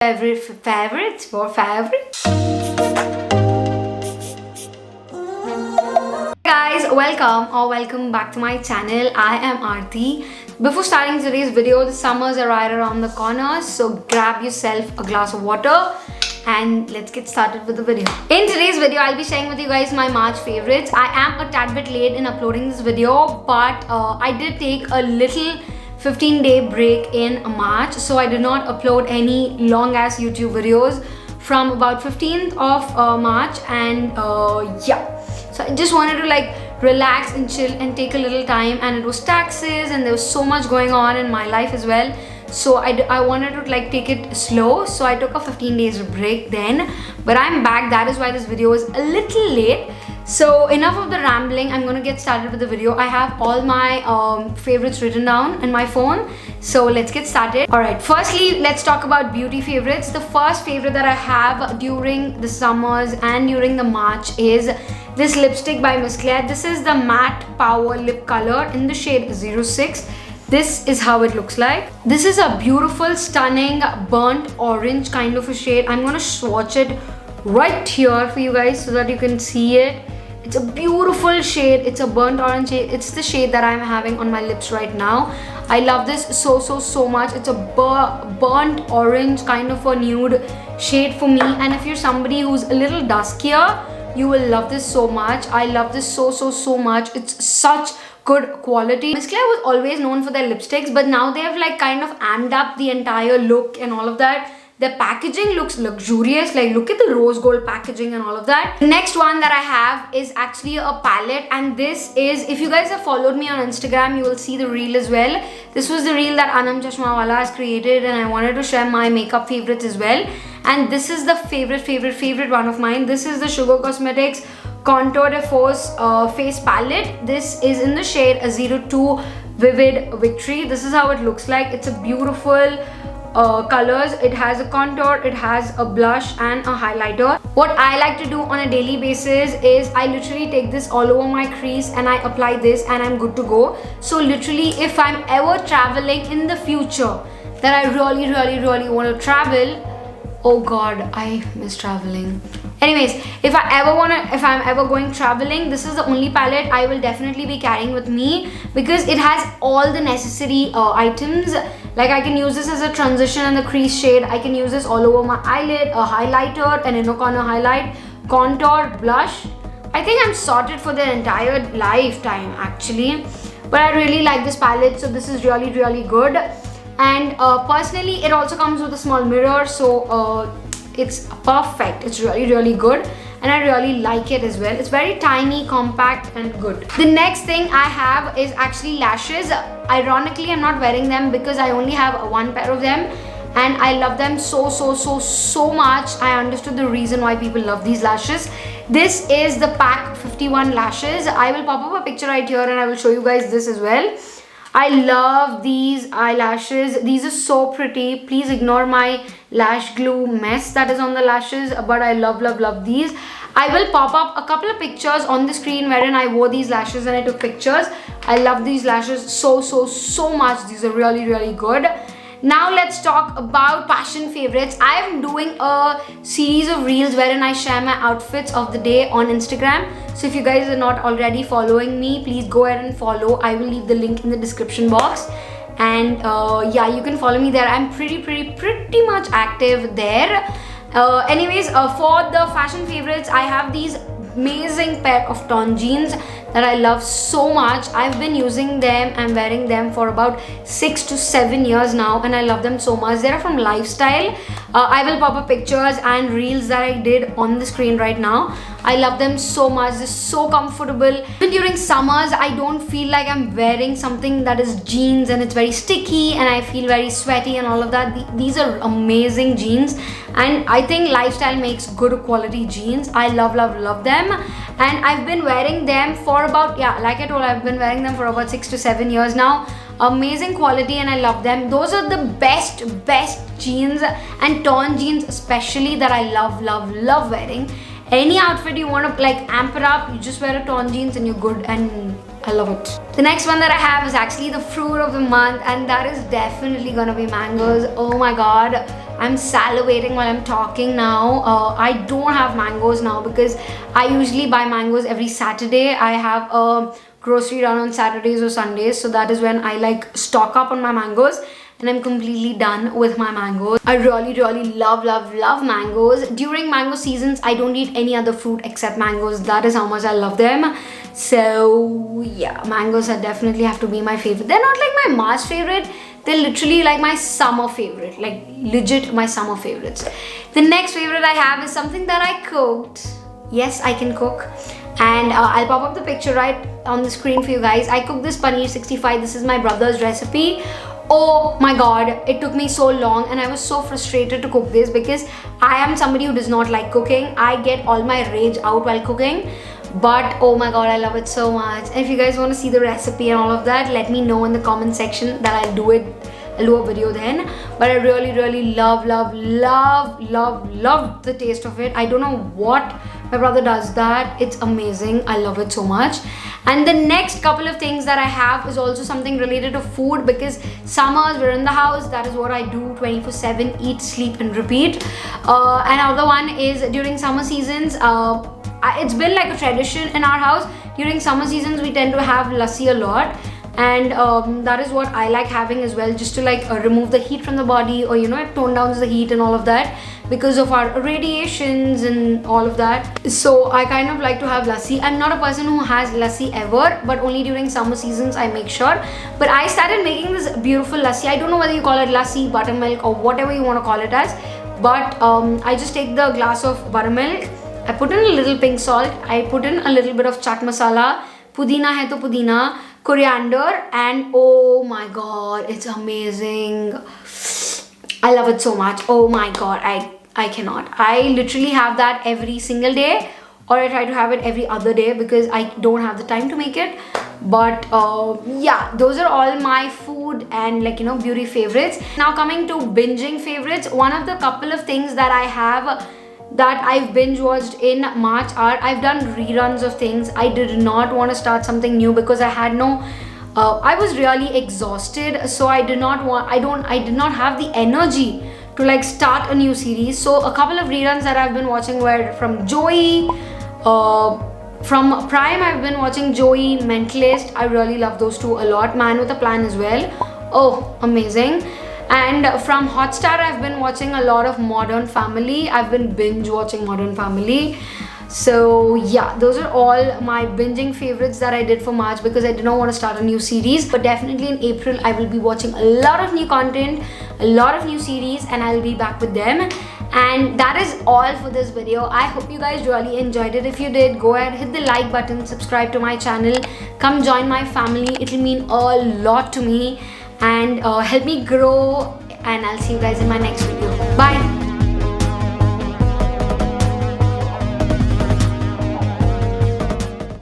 Favorites for favorites. Guys, welcome back to my channel. I am Aarati. Before starting today's video, the summers are right around the corner, so grab yourself a glass of water and let's get started with the video. In today's video, I'll be sharing with you guys my March favorites. I am a tad bit late in uploading this video, but I did take a little 15-day break in March, so I did not upload any long ass YouTube videos from about 15th of March, and yeah, so I just wanted to like relax and chill and take a little time, and it was taxes and there was so much going on in my life as well, so I wanted to like take it slow, so I took a 15 days break then, but I'm back. That is why this video is a little late. So enough of the rambling, I'm gonna get started with the video. I have all my favorites written down in my phone, so let's get started. Alright, firstly, let's talk about beauty favorites. The first favorite that I have during the summers and during the March is this lipstick by Miss Claire. This is the Matte Power Lip Color in the shade 06. This is how it looks like. This is a beautiful, stunning, burnt orange kind of a shade. I'm gonna swatch it right here for you guys so that you can see it. It's a beautiful shade. It's a burnt orange shade. It's the shade that I'm having on my lips right now. I love this so much. It's a burnt orange kind of a nude shade for me, and if you're somebody who's a little duskier, you will love this so much. I love this so much. It's such good quality. Miss Claire was always known for their lipsticks, but now they have like kind of amped up the entire look and all of that. The packaging looks luxurious, like look at the rose gold packaging and all of that. The next one that I have is actually a palette, and this is, if you guys have followed me on Instagram, you will see the reel as well. This was the reel that Anam Chashmawala has created, and I wanted to share my makeup favorites as well. And this is the favorite one of mine. This is the Sugar Cosmetics Contour de Force face palette. This is in the shade 02 Vivid Victory. This is how it looks like. It's a beautiful colors. It has a contour, it has a blush and a highlighter. What I like to do on a daily basis is I literally take this all over my crease and I apply this and I'm good to go. So literally, if I'm ever traveling in the future that I really want to travel, oh god, I miss traveling. Anyways, if I'm ever going traveling, this is the only palette I will definitely be carrying with me, because it has all the necessary items. Like I can use this as a transition and the crease shade. I can use this all over my eyelid, a highlighter, an inner corner highlight, contour, blush. I think I'm sorted for the entire lifetime actually. But I really like this palette, so this is really good. And personally, it also comes with a small mirror, so it's perfect. It's really good, and I really like it as well. It's very tiny, compact and good. The next thing I have is actually lashes. Ironically, I'm not wearing them because I only have one pair of them, and I love them so much. I understood the reason why people love these lashes. This is the Pack 51 lashes. I will pop up a picture right here and I will show you guys this as well. I love these eyelashes. These are so pretty. Please ignore my lash glue mess that is on the lashes, but I love these. I will pop up a couple of pictures on the screen wherein I wore these lashes and I took pictures. I love these lashes so much. These are really good. Now let's talk about fashion favorites. I am doing a series of reels wherein I share my outfits of the day on Instagram. So if you guys are not already following me, please go ahead and follow. I will leave the link in the description box. And yeah, you can follow me there. I'm pretty much active there. Anyways, for the fashion favorites, I have these amazing pair of torn jeans that I love so much. I've been using them and wearing them for about 6 to 7 years now, and I love them so much. They're from Lifestyle. I will pop up pictures and reels that I did on the screen right now. I love them so much. They're so comfortable. Even during summers, I don't feel like I'm wearing something that is jeans and it's very sticky and I feel very sweaty and all of that. These are amazing jeans, and I think Lifestyle makes good quality jeans. I love them, and I've been wearing them for about, yeah, like I told, I've been wearing them for about 6 to 7 years now. Amazing quality, and I love them. Those are the best jeans, and torn jeans especially, that I love wearing. Any outfit you want to like amp it up, you just wear a torn jeans and you're good, and I love it. The next one that I have is actually the fruit of the month, and that is definitely gonna be mangoes. Oh my god, I'm salivating while I'm talking now. I don't have mangoes now because I usually buy mangoes every Saturday. I have a grocery run on Saturdays or Sundays, so that is when I like stock up on my mangoes. And I'm completely done with my mangoes. I really love mangoes. During mango seasons, I don't eat any other fruit except mangoes. That is how much I love them. So yeah, mangoes are definitely have to be my favorite. They're not like my March favorite. They're literally like my summer favorite. Like legit my summer favorites. The next favorite I have is something that I cooked. Yes, I can cook. And I'll pop up the picture right on the screen for you guys. I cooked this Paneer 65. This is my brother's recipe. Oh my god, it took me so long and I was so frustrated to cook this because I am somebody who does not like cooking. I get all my rage out while cooking, but oh my god, I love it so much. And if you guys want to see the recipe and all of that, let me know in the comment section that I'll do a video then. But I really love the taste of it. I don't know what my brother does that. It's amazing. I love it so much. And the next couple of things that I have is also something related to food because summers, we're in the house. That is what I do 24/7, eat, sleep and repeat. Another one is during summer seasons, it's been like a tradition in our house. During summer seasons, we tend to have lassi a lot. And that is what I like having as well, just to like remove the heat from the body, or it tone down the heat and all of that because of our radiations and all of that. So I kind of like to have lassi. I'm not a person who has lassi ever, but only during summer seasons I make sure. But I started making this beautiful lassi. I don't know whether you call it lassi, buttermilk or whatever you want to call it as, but I just take the glass of buttermilk, I put in a little pink salt, I put in a little bit of chaat masala, pudina hai to pudina, coriander, and oh my god, it's amazing. I love it so much. Oh my god, I cannot. I literally have that every single day, or I try to have it every other day because I don't have the time to make it. But yeah, those are all my food and beauty favorites. Now coming to binging favorites, one of the couple of things that I have that I've binge watched in March are, I've done reruns of things. I did not want to start something new because I had no I was really exhausted, so I did not have the energy to like start a new series. So a couple of reruns that I've been watching were from Joey, from Prime I've been watching Joey, Mentalist. I really love those two a lot. Man with a Plan as well. Oh, amazing. And from Hotstar I've been watching a lot of Modern Family. I've been binge watching Modern Family. So yeah, those are all my binging favorites that I did for March because I did not want to start a new series. But definitely in April I will be watching a lot of new content, a lot of new series, and I'll be back with them. And that is all for this video. I hope you guys really enjoyed it. If you did, go ahead, hit the like button, subscribe to my channel, come join my family. It'll mean a lot to me and help me grow. And I'll see you guys in my next video. Bye.